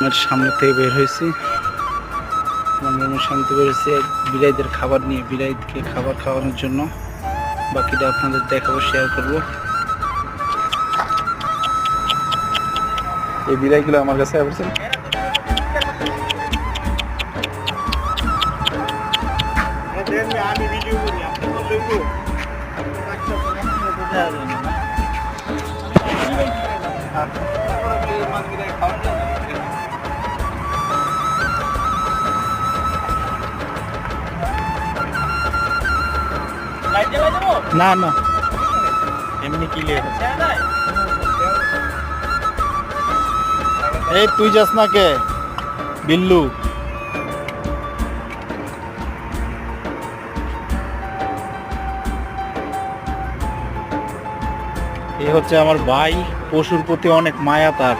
আমার সামনে থেকে বের হয়েছি, আমার রুমের সামনে থেকে বের হয়েছি বিড়াইদের খাবার নিয়ে, বিড়াইকে খাবার খাওয়ানোর জন্য। বাকিটা আপনাদের দেখাবো, শেয়ার করবো। এই বিড়াইগুলো আমার কাছে আসছে। আমি ভিডিও করি, আপনি বললেন না না এমনি ক্লিয়ার। এই তুই যাস না কে বিল্লু? এই হচ্ছে আমার ভাই, পশুর প্রতি অনেক মায়া তার।